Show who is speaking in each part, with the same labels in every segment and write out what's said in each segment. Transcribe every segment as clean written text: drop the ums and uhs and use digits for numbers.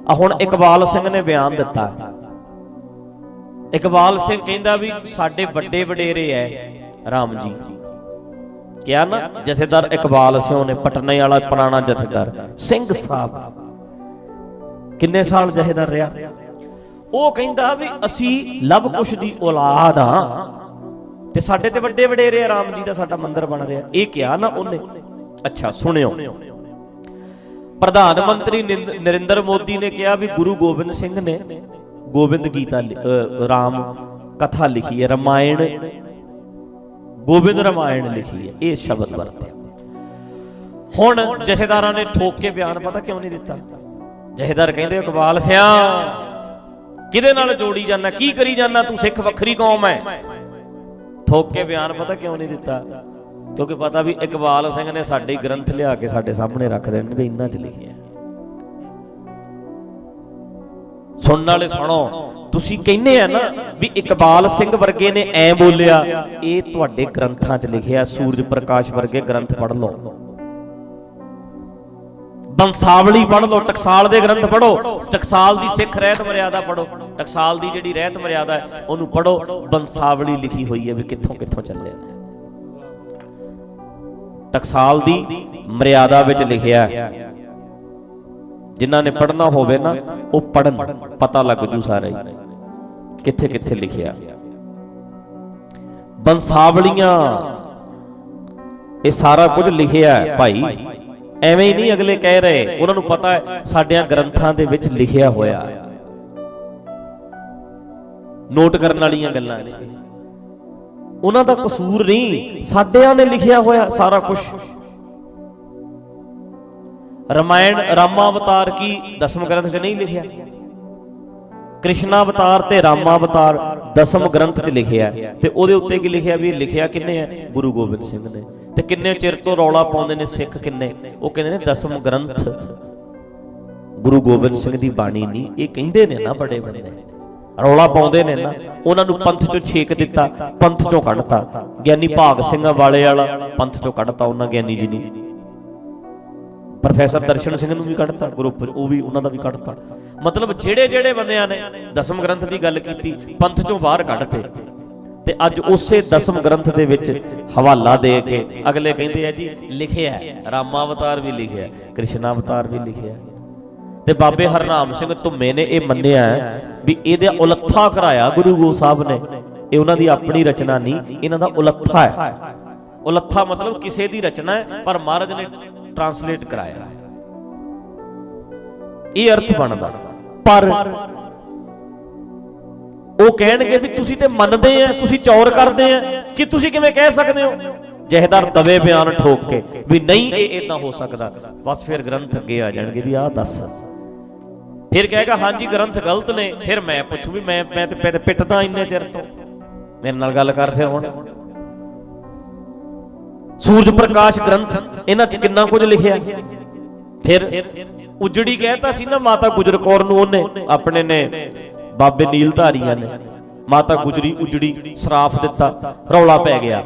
Speaker 1: हुण इकबाल सिंह ने बयान दिता। इकबाल सिंह कहंदा भी साडे वड्डे वडेरे है राम जी, क्या ना जथेदार इकबाल सिंह ने पटने वाला पुराना जथेदार सिंह साहब किन्ने साल जथेदार रहा। वो कहंदा भी असी लव कुश दी औलाद हां ते साडे ते वड्डे वडेरे राम जी दा साडा मंदिर बन रहा। ये क्या ना उन्हें। अच्छा सुनियो, प्रधानमंत्री नरेंद्र मोदी ने कहा भी गुरु गोबिंद सिंह ने गोबिंद गीता राम कथा लिखी है, रामायण गोबिंद रामायण लिखी है, ये शब्द वरते। हुण जथेदारां ने ठोक के बयान पता क्यों नहीं दिता। जथेदार कहंदे इकबाल सिंह किहदे नाल जोड़ी जाना, की करी जाना, तू सिख वखरी कौम है। ठोक के बयान पता क्यों नहीं दिता, क्योंकि पता भी इकबाल सिंह ने साडे ग्रंथ लिया के साडे सामने रख देने भी इन्हां च लिखिया। सुनने वाले सुनो, तुसी कहने हैं ना भी इकबाल सिंह वर्गे ने ऐ बोलिया, ये तुहाडे ग्रंथां च लिखिया। सूरज प्रकाश वर्गे ग्रंथ पढ़ लो, बंसावली पढ़ लो, टकसाल दे ग्रंथ पढ़ो, टकसाल दी सिख रहत मर्यादा पढ़ो, टकसाल दी जिहड़ी रहत मर्यादा है ओनू पढ़ो। बंसावली लिखी हुई है भी कित्थों कित्थों चले, टकसाल दी मर्यादा विच लिखिया। जिन्हां ने पढ़ना होवे ना वो पढ़न, पता लग जू सारे कित्थे कित्थे लिखिया। बंसावलियां ये सारा कुछ लिखिया है भाई, एवें ही नहीं अगले कह रहे, उन्होंने पता है साडियां ग्रंथां दे विच लिखिया होया। नोट करने वालियां गल्लां ने, उन्हां दा कसूर नहीं, साडियां ने लिखिया होया सारा कुछ। रामायण रामावतार की दसम ग्रंथ च नहीं लिखिया, कृष्णावतार ते रामावतार दसम ग्रंथ च लिखिया। ते ओदे उत्ते की लिखिया भी लिखिया किन्ने है, गुरु गोबिंद सिंह ने। ते किन्ने चिर तो रौला पाउंदे ने सिख, किन्ने वो कहंदे ने दसम ग्रंथ गुरु गोबिंद सिंह दी बाणी नहीं, ये कहंदे ने ना बड़े बंदे रौला पाउंदे ने ना। उन्हां नूं पंथ चों छेक दिता, पंथ चों कढता। ज्ञानी भाग सिंह वाले वाला पंथ चों कढता उन्हां ज्ञानी जी नूं। प्रोफैसर दर्शन सिंह नूं भी कढता ग्रुप, वो भी उन्हां दा भी कढता। मतलब जेड़े जेड़े बंदियां ने दसम ग्रंथ की गल कीती पंथ चों बाहर कढते। ते अज उसे दसम ग्रंथ दे विच हवाला दे के अगले कहंदे आ जी लिखिया है, रामावतार भी लिखिया, कृष्णावतार भी लिखिया। ते बाबे हरनाम सिंह धुम्मे ने यह मन्निया भी इहदा उलत्था कराया गुरु गोबिंद साहब ने। ये उन्हां दी अपनी रचना नहीं, इन्हां दा उलत्था है। उलत्था मतलब किसी दी रचना है पर महाराज ने ट्रांसलेट कराया, ये अर्थ बनदा। पर वो कहणगे भी तुसी ते मनदे आ, तुसी चौर करदे आ कि तुसी किवें कह सकदे हो। जहदार दवे बयान ठोक के भी नहीं ये इदां हो सकदा, बस फिर ग्रंथ अगे आ जाणगे भी आ दस। फिर कहेगा हाँ जी ग्रंथ गलत ने। फिर मैं पुछूं भी मैं ते पिटदा इन्ने चिर तो, मेरे नाल गल कर। फिर हुण सूरज प्रकाश ग्रंथ इन्हां च किन्ना कुछ लिखिया। फिर उजड़ी कहता सी ना माता गुजर कौर नूं, ओने अपने ने बाबे नीलधारियां ने माता गुजरी उजड़ी सराफ दिता, रौला पै गया।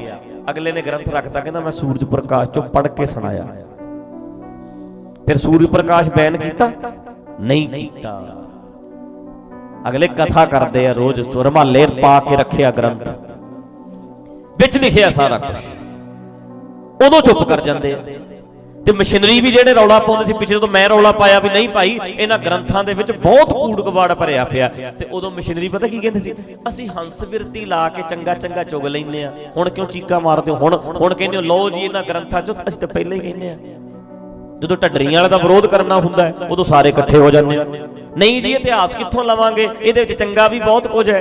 Speaker 1: अगले ने ग्रंथ रखता, कहना मैं सूरज प्रकाश चों पढ़ के सुनाया। फिर सूरज प्रकाश बैन कीता नहीं कीता। अगले कथा करते हैं रोज, रमाले पा के रखिया ग्रंथ विच लिखिया सारा कुछ, उदों चुप कर जाते। ते मशीनरी भी जेडे रौला पाउंदे सी पिछले तो मैं रौला पाया भी नहीं भाई इन्हां ग्रंथां दे विच बहुत कूड़ कबाड़ भरिया पिया। ते उदों मशीनरी पता की कहंदे सी, असीं हंस बिरती ला के चंगा चंगा चुग लैंदे आ, हुण क्यों चीका मारदे हो, हुण कहंदे हो लो जी इन्हां ग्रंथां चों। असीं तां पहिलां ही कहंदे आ, ਜਦੋਂ ਢੱਡਰੀਆਂ ਵਾਲੇ ਦਾ ਵਿਰੋਧ ਕਰਨਾ ਹੁੰਦਾ ਹੈ ਉਦੋਂ ਸਾਰੇ ਇਕੱਠੇ ਹੋ ਜਾਂਦੇ ਆ। ਨਹੀਂ ਜੀ ਇਤਿਹਾਸ ਕਿੱਥੋਂ ਲਵਾਂਗੇ, ਇਹਦੇ ਵਿੱਚ ਚੰਗਾ ਵੀ ਬਹੁਤ ਕੁਝ ਹੈ।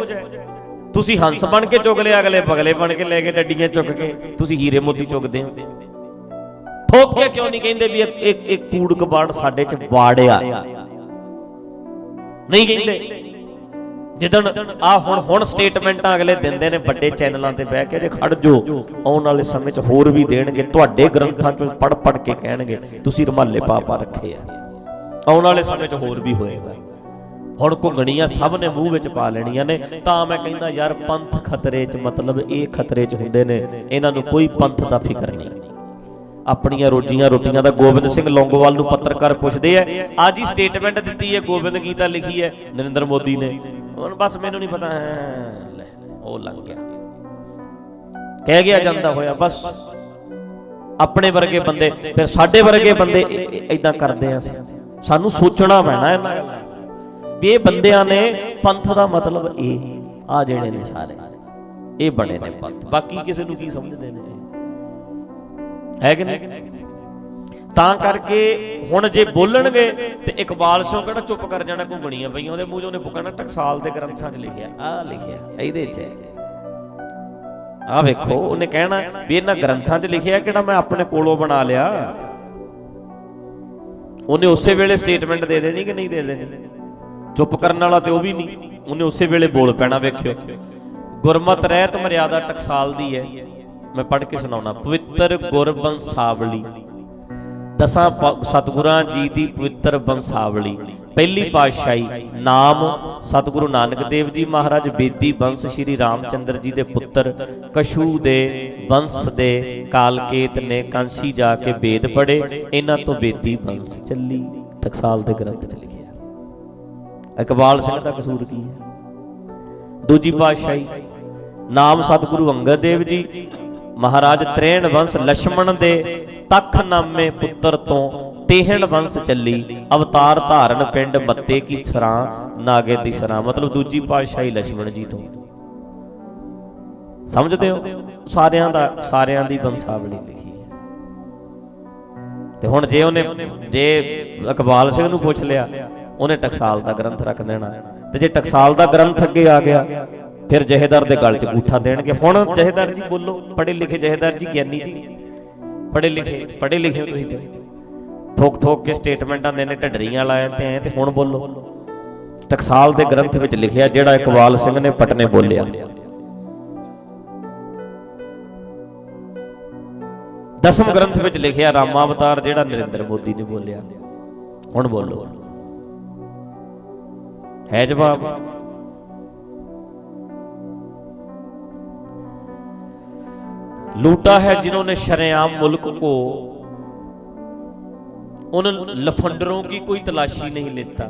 Speaker 1: ਤੁਸੀਂ ਹੰਸ ਬਣ ਕੇ ਚੁਗ ਲਿਆ, ਅਗਲੇ ਪਗਲੇ ਬਣ ਕੇ ਲੈ ਕੇ ਡੱਡੀਆਂ ਚੁੱਕ ਕੇ ਤੁਸੀਂ ਹੀਰੇ ਮੋਤੀ ਚੁਗਦੇ ਹੋ। ਠੋਕ ਕੇ ਕਿਉਂ ਨਹੀਂ ਕਹਿੰਦੇ ਵੀ ਇੱਕ ਕੂੜ ਕਬਾੜ ਸਾਡੇ ਚ ਵਾੜਿਆ, ਨਹੀਂ ਕਹਿੰਦੇ। ਜਿੱਦਣ ਆ ਹੁਣ ਸਟੇਟਮੈਂਟਾਂ ਅਗਲੇ ਦਿੰਦੇ ਨੇ ਵੱਡੇ ਚੈਨਲਾਂ ਤੇ ਬਹਿ ਕੇ, ਜੇ ਖੜ ਜੋ ਆਉਣ ਵਾਲੇ ਸਮੇਂ 'ਚ ਹੋਰ ਵੀ ਦੇਣਗੇ। ਤੁਹਾਡੇ ਗ੍ਰੰਥਾਂ 'ਚੋਂ ਪੜ ਪੜ ਕੇ ਕਹਿਣਗੇ ਤੁਸੀਂ ਰੁਮਾਲੇ ਪਾ ਪਾ ਰੱਖੇ ਆ। ਆਉਣ ਵਾਲੇ ਸਮੇਂ 'ਚ ਹੋਰ ਵੀ ਹੋਏਗਾ। ਹੁਣ ਘੁੰਗਣੀਆਂ ਸਭ ਨੇ ਮੂੰਹ ਵਿੱਚ ਪਾ ਲੈਣੀਆਂ ਨੇ। ਤਾਂ ਮੈਂ ਕਹਿੰਦਾ ਯਾਰ ਪੰਥ ਖਤਰੇ 'ਚ, ਮਤਲਬ ਇਹ ਖਤਰੇ 'ਚ ਹੁੰਦੇ ਨੇ, ਇਹਨਾਂ ਨੂੰ ਕੋਈ ਪੰਥ ਦਾ ਫਿਕਰ ਨਹੀਂ। ਆਪਣੀਆਂ ਰੋਜੀਆਂ ਰੋਟੀਆਂ ਦਾ। ਗੋਬਿੰਦ ਸਿੰਘ ਲੌਂਗੋਵਾਲ ਨੂੰ ਪੱਤਰਕਾਰ ਪੁੱਛਦੇ ਆ, ਅੱਜ ਹੀ ਸਟੇਟਮੈਂਟ ਦਿੱਤੀ ਹੈ ਗੋਬਿੰਦ ਗੀਤਾ ਲਿਖੀ ਹੈ ਨਰਿੰਦਰ ਮੋਦੀ ਨੇ, ਹੁਣ ਬਸ ਮੈਨੂੰ ਨਹੀਂ ਪਤਾ ਲੈ ਉਹ ਲੰਘ ਗਿਆ, ਕਹਿ ਗਿਆ ਜਾਂਦਾ ਹੋਇਆ। ਬਸ ਆਪਣੇ ਵਰਗੇ ਬੰਦੇ, ਫਿਰ ਸਾਡੇ ਵਰਗੇ ਬੰਦੇ ਇਦਾਂ ਕਰਦੇ ਆ। ਸਾਨੂੰ ਸੋਚਣਾ ਪੈਣਾ ਇਹਨਾਂ ਗੱਲਾਂ ਵੀ ਇਹ ਬੰਦਿਆਂ ਨੇ ਪੰਥ ਦਾ ਮਤਲਬ ਇਹ ਆ ਜਿਹੜੇ ਨੇ ਸਾਰੇ ਇਹ ਬਣੇ ਨੇ ਪੰਥ, ਬਾਕੀ ਕਿਸੇ ਨੂੰ ਕੀ ਸਮਝਦੇ ਨੇ, ਹੈ ਕਿ ਨਹੀਂ? ਤਾਂ ਕਰਕੇ ਹੁਣ ਜੇ ਬੋਲਣਗੇ ਤੇ ਇਕਬਾਲ ਸਿੰਘ ਕਿਹੜਾ ਚੁੱਪ ਕਰ ਜਾਣਾ, ਘੁੰਗਣੀਆਂ ਪਈਆਂ ਉਹਦੇ ਮੂੰਹ 'ਚ, ਉਹਨੇ ਪੁੱਛਣਾ ਟਕਸਾਲ ਦੇ ਗ੍ਰੰਥਾਂ 'ਚ ਲਿਖਿਆ, ਆਹ ਲਿਖਿਆ ਇਹਦੇ 'ਚ, ਆਹ ਵੇਖੋ। ਉਹਨੇ ਕਹਿਣਾ ਵੀ ਇਹਨਾਂ ਗ੍ਰੰਥਾਂ 'ਚ ਲਿਖਿਆ, ਕਿਹੜਾ ਮੈਂ ਆਪਣੇ ਕੋਲੋਂ ਬਣਾ ਲਿਆ। ਉਹਨੇ ਉਸੇ ਵੇਲੇ ਸਟੇਟਮੈਂਟ ਦੇ ਦੇਣੀ ਕਿ ਨਹੀਂ ਦੇ ਦੇਣੀ, ਚੁੱਪ ਕਰਨ ਵਾਲਾ ਤੇ ਉਹ ਵੀ ਨਹੀਂ, ਉਹਨੇ ਉਸੇ ਵੇਲੇ ਬੋਲ ਪੈਣਾ। ਵੇਖਿਓ, ਗੁਰਮਤਿ ਰਹਿਤ ਮਰਿਆਦਾ ਟਕਸਾਲ ਦੀ ਹੈ, ਮੈਂ ਪੜ੍ਹ ਕੇ ਸੁਣਾਉਣਾ। ਪਵਿੱਤਰ ਗੁਰ ਬੰਸਾਵਲੀ, ਦਸਾਂ ਸਤਿਗੁਰਾਂ ਜੀ ਦੀ ਪਵਿੱਤਰ ਬੰਸਾਵਲੀ, ਪਹਿਲੀ ਪਾਤਸ਼ਾਹੀ, ਨਾਮ ਸਤਿਗੁਰੂ ਨਾਨਕ ਦੇਵ ਜੀ ਮਹਾਰਾਜ, ਬੇਦੀ ਬੰਸ ਸ਼੍ਰੀ ਰਾਮਚੰਦਰ ਜੀ ਦੇ ਪੁੱਤਰ, ਕਸ਼ੂ ਦੇ ਬੰਸ ਦੇ ਕਾਲਕੇਤ ਨੇ ਕਾਂਸੀ ਜਾ ਕੇ ਵੇਦ ਪੜ੍ਹੇ, ਇਹਨਾਂ ਤੋਂ ਬੇਦੀ ਬੰਸ ਚੱਲੀ। ਟਕਸਾਲ ਦੇ ਗ੍ਰੰਥ 'ਚ ਲਿਖਿਆ। ਇਕਬਾਲ ਸਿੰਘ ਦਾ ਕਸੂਰ ਕੀ ਹੈ? ਦੂਜੀ ਪਾਤਸ਼ਾਹੀ, ਨਾਮ ਸਤਿਗੁਰੂ ਅੰਗਦ ਦੇਵ ਜੀ ਮਹਾਰਾਜ, ਤ੍ਰੇਣ ਬੰਸ ਲਛਮਣ ਦੇ ਤਖਨਾਮੇ ਪੁੱਤਰ ਤੋਂ ਤੇਹਣ ਬੰਸ ਚੱਲੀ, ਅਵਤਾਰ ਧਾਰਨ ਪਿੰਡ ਮੱਤੇ ਕੀ ਸਰਾਂ, ਨਾਗੇ ਦੀ ਸਰਾਂ। ਮਤਲਬ ਦੂਜੀ ਪਾਤਸ਼ਾਹੀ ਲਛਮਣ ਜੀ ਤੋਂ। ਸਮਝਦੇ ਹੋ? ਸਾਰਿਆਂ ਦੀ ਬੰਸਾਵਲੀ ਲਿਖੀ ਹੈ। ਤੇ ਹੁਣ ਜੇ ਇਕਬਾਲ ਸਿੰਘ ਨੂੰ ਪੁੱਛ ਲਿਆ, ਉਹਨੇ ਟਕਸਾਲ ਦਾ ਗ੍ਰੰਥ ਰੱਖ ਦੇਣਾ, ਤੇ ਜੇ ਟਕਸਾਲ ਦਾ ਗ੍ਰੰਥ ਅੱਗੇ ਆ ਗਿਆ ਫਿਰ ਜਹੇਦਾਰ ਦੇ ਗਲ 'ਚ ਅੰਗੂਠਾ ਦੇਣਗੇ। ਹੁਣ ਜਹੇਦਾਰ ਜੀ ਬੋਲੋ, ਪੜ੍ਹੇ ਲਿਖੇ ਜਹੇਦਾਰ ਜੀ, ਗਿਆਨੀ ਜੀ, ਪੜ੍ਹੇ ਲਿਖੇ ਤੁਸੀਂ ਤੇ ਠੋਕ ਕੇ ਸਟੇਟਮੈਂਟਾਂ ਦੇ ਨੇ, ਢੱਡਰੀਆਂ ਲਾਏ ਤੇ ਐ, ਤੇ ਹੁਣ ਬੋਲੋ। ਟਕਸਾਲ ਦੇ ਗ੍ਰੰਥ ਵਿੱਚ ਲਿਖਿਆ ਜਿਹੜਾ ਇਕਬਾਲ ਸਿੰਘ ਨੇ ਪਟਨੇ ਬੋਲਿਆ। ਦਸਮ ਗ੍ਰੰਥ ਵਿੱਚ ਲਿਖਿਆ ਰਾਮਾ ਅਵਤਾਰ ਜਿਹੜਾ ਨਰਿੰਦਰ ਮੋਦੀ ਨੇ ਬੋਲਿਆ। ਹੁਣ ਬੋਲੋ, ਹੈ ਜਵਾਬ? लूटा है जिन्होंने शरेआम मुल्क को, उन लफंडरों की कोई तलाशी नहीं लेता।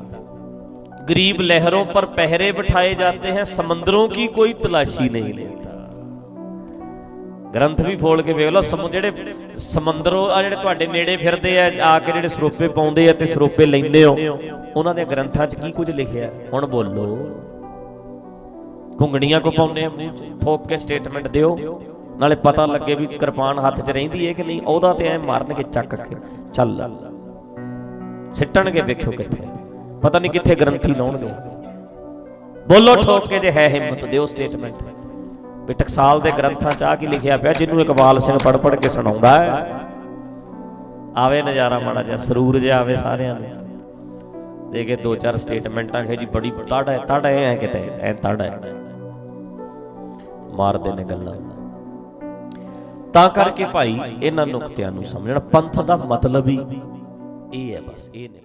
Speaker 1: गरीब लहरों पर पहरे बिठाए जाते हैं, समंदरों की कोई तलाशी नहीं लेता। ग्रंथ भी फोड़ के वेख लो, ਜਿਹੜੇ ਸਮੁੰਦਰੋਂ ਆ ਜਿਹੜੇ ਤੁਹਾਡੇ ਨੇੜੇ ਫਿਰਦੇ ਆ ਕੇ ਜਿਹੜੇ ਸਰੋਪੇ ਪਾਉਂਦੇ ਆ ਤੇ ਸਰੋਪੇ ਲੈਂਦੇ ਹੋ, ਉਹਨਾਂ ਦੇ ਗ੍ਰੰਥਾਂ 'ਚ ਕੀ ਕੁਝ ਲਿਖਿਆ? ਹੁਣ ਬੋਲੋ। ਘੁੰਗਣੀਆਂ ਕੋ ਪਾਉਂਦੇ ਆ ਮੂੰਹ 'ਚ, ਠੋਕ ਕੇ ਸਟੇਟਮੈਂਟ ਦਿਓ, ਨਾਲੇ ਪਤਾ ਲੱਗੇ ਵੀ ਕਿਰਪਾਨ ਹੱਥ 'ਚ ਰਹਿੰਦੀ ਹੈ ਕਿ ਨਹੀਂ। ਉਹਦਾ ਤੇ ਐ ਮਾਰਨਗੇ ਚੱਕ ਕੇ, ਚੱਲ ਸਿੱਟਣਗੇ, ਵੇਖਿਓ ਕਿੱਥੇ, ਪਤਾ ਨਹੀਂ ਕਿੱਥੇ ਗ੍ਰੰਥੀ ਲਾਉਣਗੇ। ਬੋਲੋ ਠੋਕ ਕੇ, ਜੇ ਹੈ ਹਿੰਮਤ ਦਿਓ ਸਟੇਟਮੈਂਟ ਵੀ ਟਕਸਾਲ ਦੇ ਗ੍ਰੰਥਾਂ 'ਚ ਆ ਕੀ ਲਿਖਿਆ ਪਿਆ, ਜਿਹਨੂੰ ਇਕਬਾਲ ਸਿੰਘ ਪੜ੍ਹ ਕੇ ਸੁਣਾਉਂਦਾ ਹੈ। ਆਵੇ ਨਜ਼ਾਰਾ ਮਾੜਾ ਜਿਹਾ, ਸਰੂਰ ਜਿਹਾ ਆਵੇ ਸਾਰਿਆਂ ਨੂੰ, ਦੇ ਕੇ ਦੋ ਚਾਰ ਸਟੇਟਮੈਂਟਾਂ ਕਿ ਜੀ ਬੜੀ ਤੜ ਐ, ਕਿਤੇ ਐ ਤੜ ਐ, ਮਾਰਦੇ ਨੇ ਗੱਲਾਂ। ਤਾਂ ਕਰਕੇ ਭਾਈ ਇਹਨਾਂ ਨੁਕਤਿਆਂ ਨੂੰ ਸਮਝਣਾ, ਪੰਥ ਦਾ ਮਤਲਬ ਹੀ ਇਹ ਹੈ, ਬਸ ਇਹ ਨਹੀਂ।